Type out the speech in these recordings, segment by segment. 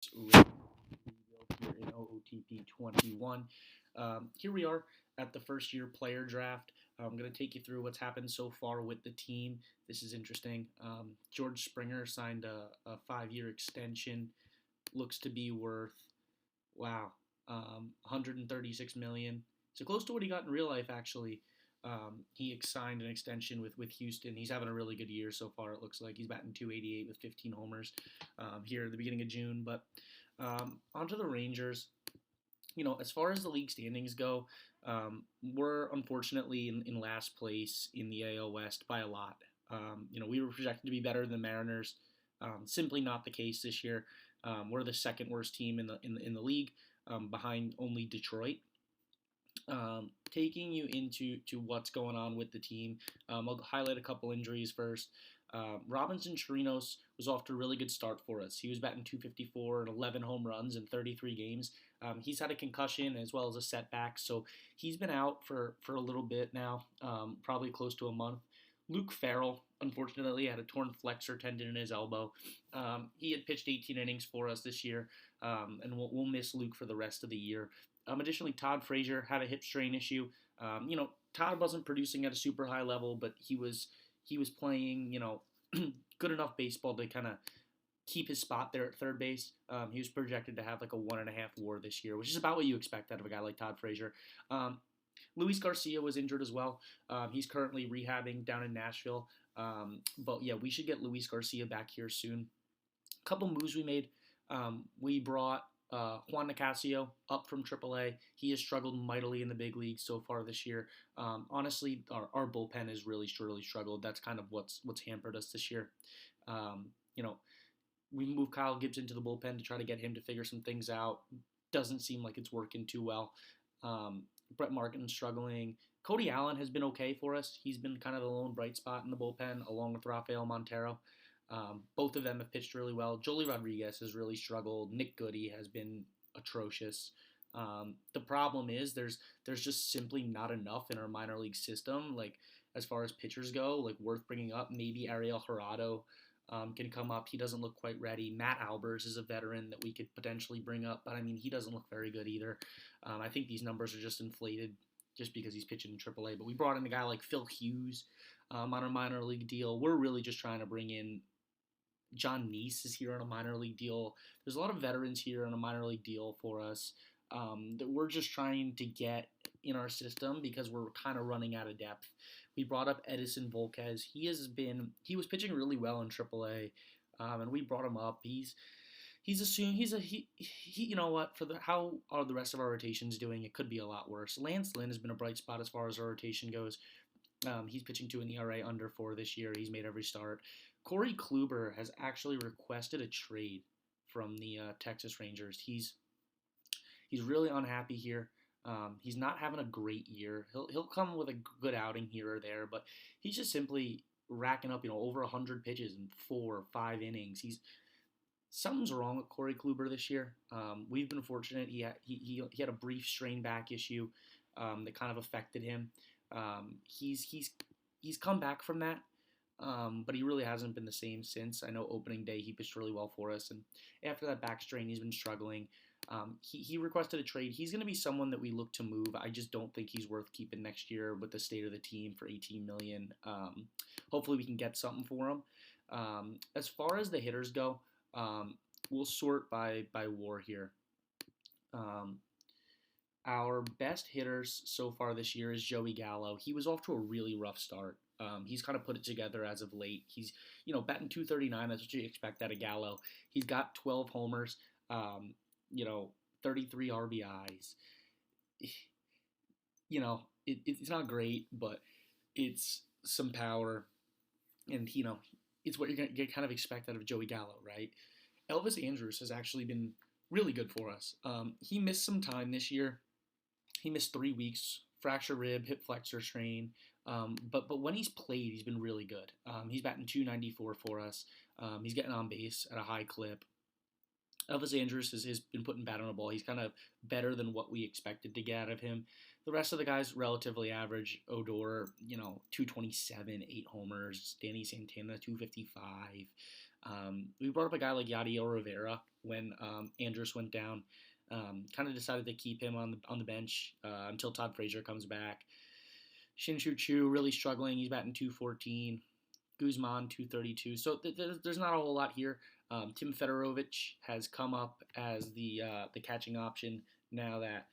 Here in OOTP 21. Here we are at the first year player draft. I'm going to take you through what's happened so far with the team. This is interesting. George Springer signed a 5-year extension. Looks to be worth, wow, 136 million. So close to what he got in real life, actually. He signed an extension with Houston. He's having a really good year so far. It looks like he's batting 288 with 15 homers here at the beginning of June. But onto the Rangers. As far as the league standings go, we're unfortunately in last place in the AL West by a lot. We were projected to be better than the Mariners. Simply not the case this year. We're the second worst team in the league, behind only Detroit. Taking you into what's going on with the team, I'll highlight a couple injuries first. Robinson Chirinos was off to a really good start for us. He was batting 254 and 11 home runs in 33 games. He's had a concussion as well as a setback, so he's been out for a little bit now, probably close to a month. Luke Farrell, unfortunately, had a torn flexor tendon in his elbow. He had pitched 18 innings for us this year, and we'll miss Luke for the rest of the year. Additionally, Todd Frazier had a hip strain issue. Todd wasn't producing at a super high level, but he was playing, good enough baseball to kind of keep his spot there at third base. He was projected to have like a 1.5 WAR this year, which is about what you expect out of a guy like Todd Frazier. Luis Garcia was injured as well. He's currently rehabbing down in Nashville. But yeah, we should get Luis Garcia back here soon. A couple moves we made. We brought Juan Nicasio up from AAA. He has struggled mightily in the big leagues so far this year. Honestly, our bullpen has really struggled. That's kind of what's hampered us this year. We moved Kyle Gibbs into the bullpen to try to get him to figure some things out. Doesn't seem like it's working too well. Brett Martin's struggling. Cody Allen has been okay for us. He's been kind of the lone bright spot in the bullpen, along with Rafael Montero. Both of them have pitched really well. Joely Rodriguez has really struggled. Nick Goody has been atrocious. The problem is there's just simply not enough in our minor league system. Like, as far as pitchers go, like, worth bringing up. Maybe Ariel Jurado can come up. He doesn't look quite ready. Matt Albers is a veteran that we could potentially bring up, but I mean, he doesn't look very good either. I think these numbers are just inflated just because he's pitching in AAA. But we brought in a guy like Phil Hughes on a minor league deal. We're really just trying to bring in John Neese is here on a minor league deal. There's a lot of veterans here on a minor league deal for us that we're just trying to get in our system because we're kind of running out of depth. We brought up Edison Volquez. He was pitching really well in AAA, and we brought him up. You know what, how are the rest of our rotations doing? It could be a lot worse. Lance Lynn has been a bright spot as far as our rotation goes. He's pitching to an ERA under 4 this year. He's made every start. Corey Kluber has actually requested a trade from the Texas Rangers. He's really unhappy here. He's not having a great year. He'll come with a good outing here or there, but he's just simply racking up, over 100 pitches in 4 or 5 innings. Something's wrong with Corey Kluber this year. We've been fortunate. He had a brief strain back issue that kind of affected him. He's come back from that, but he really hasn't been the same since. I know opening day he pitched really well for us, and after that back strain, he's been struggling. He requested a trade. He's going to be someone that we look to move. I just don't think he's worth keeping next year with the state of the team for $18 million. Hopefully we can get something for him. As far as the hitters go, we'll sort by WAR here. Our best hitters so far this year is Joey Gallo. He was off to a really rough start. He's kind of put it together as of late. He's, batting 239. That's what you expect out of Gallo. He's got 12 homers, 33 RBIs. It's not great, but it's some power. And, it's what you're going to kind of expect out of Joey Gallo, right? Elvis Andrus has actually been really good for us. He missed some time this year. He missed 3 weeks, fracture rib, hip flexor strain. But when he's played, he's been really good. He's batting 294 for us. He's getting on base at a high clip. Elvis Andrus has been putting bat on the ball. He's kind of better than what we expected to get out of him. The rest of the guys, relatively average. Odor, 227, 8 homers. Danny Santana, 255. We brought up a guy like Yadiel Rivera when Andrus went down. Kind of decided to keep him on the bench until Todd Frazier comes back. Shin-Soo Choo really struggling. He's batting 214. Guzman 232. So there's not a whole lot here. Tim Fedorovich has come up as the catching option now that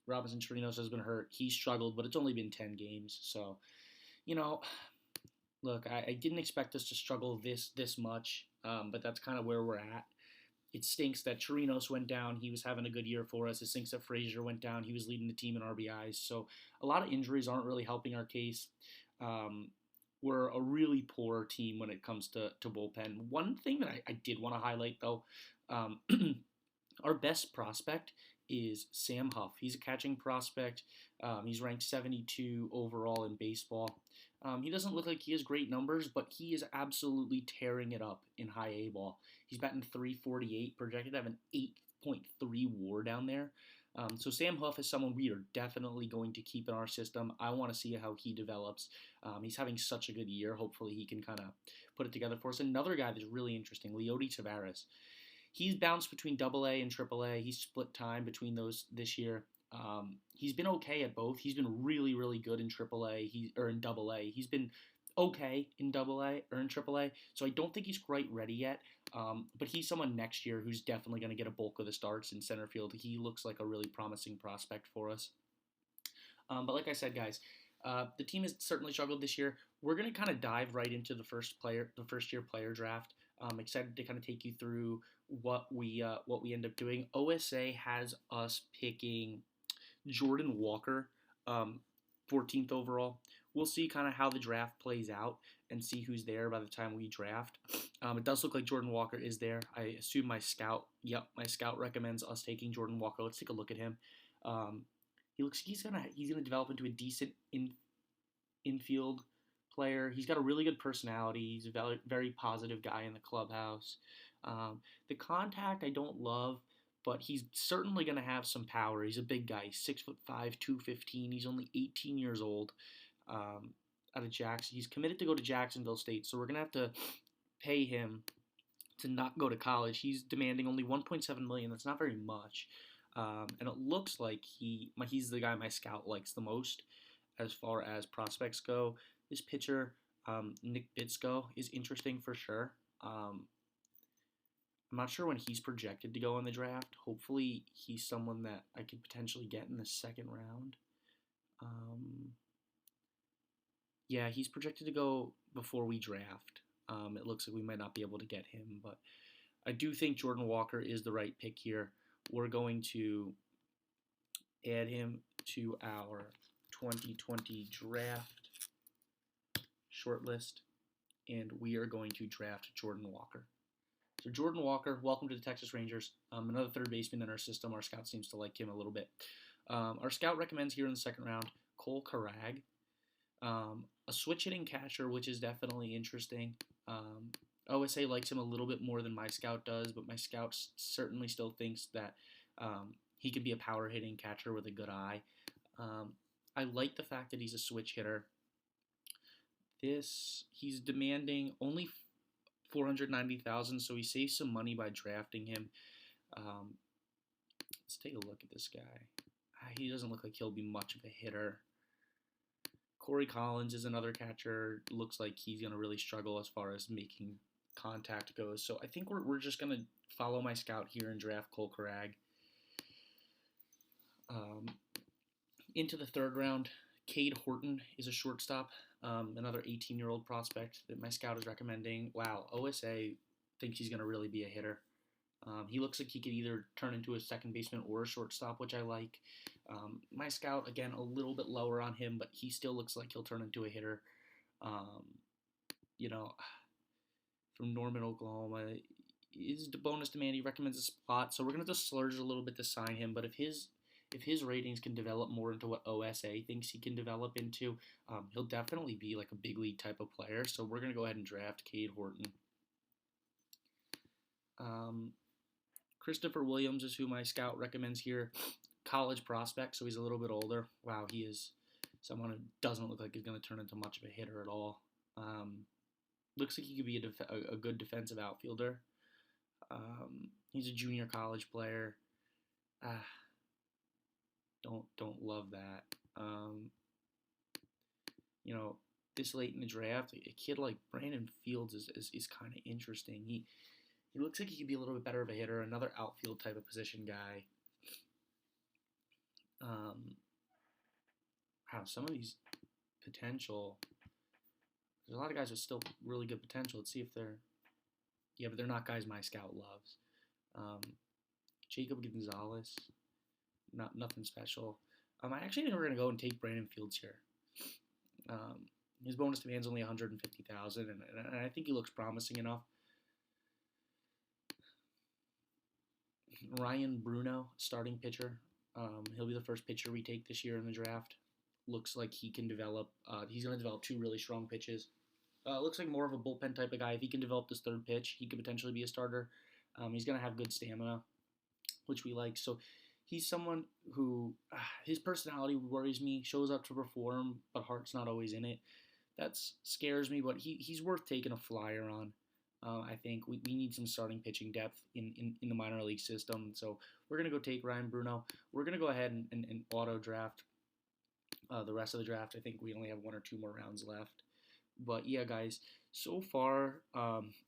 Robinson Chirinos has been hurt. He struggled, but it's only been 10 games. So, you know, look, I didn't expect us to struggle this much, but that's kind of where we're at. It stinks that Chirinos went down. He was having a good year for us. It stinks that Frazier went down. He was leading the team in RBIs. So a lot of injuries aren't really helping our case. We're a really poor team when it comes to bullpen. One thing that I did want to highlight, though, our best prospect is Sam Huff. He's a catching prospect. He's ranked 72 overall in baseball. He doesn't look like he has great numbers, but he is absolutely tearing it up in high A ball. He's batting 348, projected to have an 8.3 WAR down there. So Sam Huff is someone we are definitely going to keep in our system. I want to see how he develops. He's having such a good year. Hopefully he can kind of put it together for us. Another guy that's really interesting, Leody Taveras. He's bounced between AA and AAA. He's split time between those this year. He's been okay at both. He's been really, really good in AAA or in AA. He's been okay in AA or in AAA. So I don't think he's quite ready yet. But he's someone next year who's definitely going to get a bulk of the starts in center field. He looks like a really promising prospect for us. But like I said, guys, the team has certainly struggled this year. We're going to kind of dive right into the first year player draft. I'm excited to kind of take you through what we end up doing. OSA has us picking Jordan Walker, 14th overall. We'll see kind of how the draft plays out and see who's there by the time we draft. It does look like Jordan Walker is there. I assume my scout recommends us taking Jordan Walker. Let's take a look at him. He looks he's gonna develop into a decent infield player. He's got a really good personality. He's a very, very positive guy in the clubhouse. The contact I don't love, but he's certainly going to have some power. He's a big guy. He's 6'5", 215. He's only 18 years old. Out of Jackson, he's committed to go to Jacksonville State, so we're going to have to pay him to not go to college. He's demanding only $1.7 million. That's not very much. And it looks like he's the guy my scout likes the most as far as prospects go. This pitcher, Nick Bitsko, is interesting for sure. I'm not sure when he's projected to go in the draft. Hopefully he's someone that I could potentially get in the second round. Yeah, he's projected to go before we draft. It looks like we might not be able to get him, but I do think Jordan Walker is the right pick here. We're going to add him to our 2020 draft shortlist, and we are going to draft Jordan Walker. So Jordan Walker, welcome to the Texas Rangers. Another third baseman in our system. Our scout seems to like him a little bit. Our scout recommends here in the second round, Cole Carrag, a switch hitting catcher, which is definitely interesting. OSA likes him a little bit more than my scout does, but my scout certainly still thinks that he could be a power hitting catcher with a good eye. I like the fact that he's a switch hitter. He's demanding only $490,000, so he saves some money by drafting him. Let's take a look at this guy. He doesn't look like he'll be much of a hitter. Corey Collins is another catcher. Looks like he's going to really struggle as far as making contact goes. So I think we're just going to follow my scout here and draft Cole Carrag. Into the third round, Cade Horton is a shortstop, another 18-year-old prospect that my scout is recommending. Wow, OSA thinks he's going to really be a hitter. He looks like he could either turn into a second baseman or a shortstop, which I like. My scout, again, a little bit lower on him, but he still looks like he'll turn into a hitter. From Norman, Oklahoma, his bonus demand, he recommends a spot, so we're going to just splurge a little bit to sign him, but if his ratings can develop more into what OSA thinks he can develop into, he'll definitely be like a big league type of player. So we're going to go ahead and draft Cade Horton. Christopher Williams is who my scout recommends here. College prospect, so he's a little bit older. Wow, he is someone who doesn't look like he's going to turn into much of a hitter at all. Looks like he could be a good defensive outfielder. He's a junior college player. Ah, don't love that. Um, you know, this late in the draft, a kid like Brandon Fields is kind of interesting. He looks like he could be a little bit better of a hitter, another outfield type of position guy. Um, wow, some of these potential. There's a lot of guys with still really good potential. Let's see if they're but they're not guys my scout loves. Um, Jacob Gonzalez, nothing special. I actually think we're gonna go and take Brandon Fields here. Um, his bonus demand's only 150,000, and I think he looks promising enough. Ryan Bruno, starting pitcher. He'll be the first pitcher we take this year in the draft. Looks like he can develop. He's going to develop two really strong pitches. Looks like more of a bullpen type of guy. If he can develop this third pitch, he could potentially be a starter. He's going to have good stamina, which we like. So he's someone who his personality worries me. Shows up to perform, but heart's not always in it. That scares me, but he's worth taking a flyer on. I think we need some starting pitching depth in the minor league system. So we're going to go take Ryan Bruno. We're going to go ahead and auto draft the rest of the draft. I think we only have one or two more rounds left. But yeah, guys, so far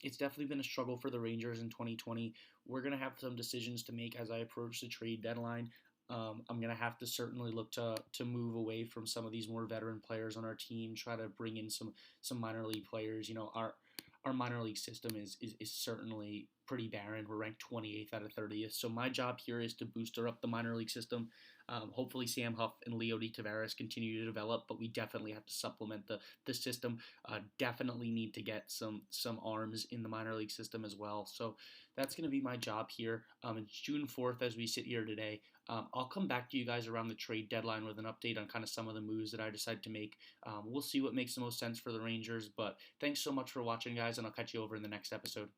it's definitely been a struggle for the Rangers in 2020. We're going to have some decisions to make as I approach the trade deadline. I'm going to have to certainly look to move away from some of these more veteran players on our team, try to bring in some minor league players. Our minor league system is certainly pretty barren. We're ranked 28th out of 30th. So my job here is to booster up the minor league system. Hopefully Sam Huff and Leo D. Tavares continue to develop, but we definitely have to supplement the system. Definitely need to get some arms in the minor league system as well. So that's going to be my job here. It's June 4th as we sit here today. I'll come back to you guys around the trade deadline with an update on kind of some of the moves that I decide to make. We'll see what makes the most sense for the Rangers, but thanks so much for watching, guys, and I'll catch you over in the next episode.